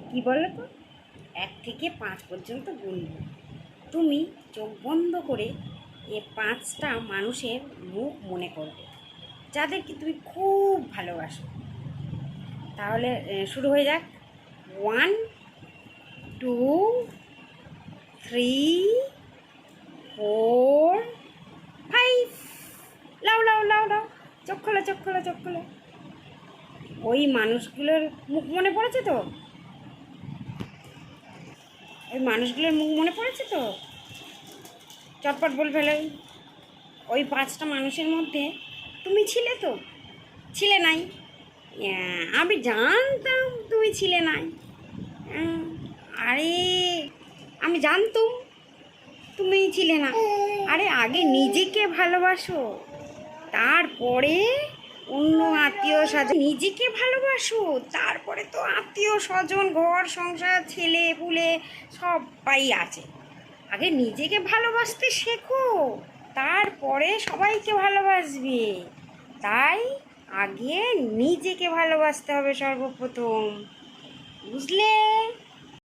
কি বলো তো, 1 থেকে 5 পর্যন্ত গুনব। তুমি চোখ বন্ধ করে এ 5টা মানুষের মুখ মনে করবে যাদেরকে তুমি খুব ভালোবাসো। তাহলে শুরু হয়ে যাক। 1, 2, 3, 4, 5। লাও লাও লাও লাও, চোখ খোলো চোখ খোলো চোখ খোলো। ওই মানুষগুলোর মুখ মনে পড়েছে তো? ওই মানুষগুলোর মুখ মনে পড়েছে তো? চটপট বল ফেলে। ওই 5টা মানুষের মধ্যে তুমি ছিলে তো? ছিলে নাই? আমি জানতাম তুমি ছিলে নাই। আরে আমি জানতুম তুমি ছিলে না। আরে আগে নিজেকে ভালোবাসো, তারপরে অন্য আত্মীয় স্বজন। নিজেকে ভালোবাসো, তারপরে তো আত্মীয় স্বজন, ঘর সংসার, ছেলে পুলে সবাই আছে। আগে নিজেকে ভালোবাসতে শেখো, তারপরে সবাইকে ভালোবাসবে। তাই আগে নিজেকে ভালোবাসতে হবে সর্বপ্রথম, বুঝলে?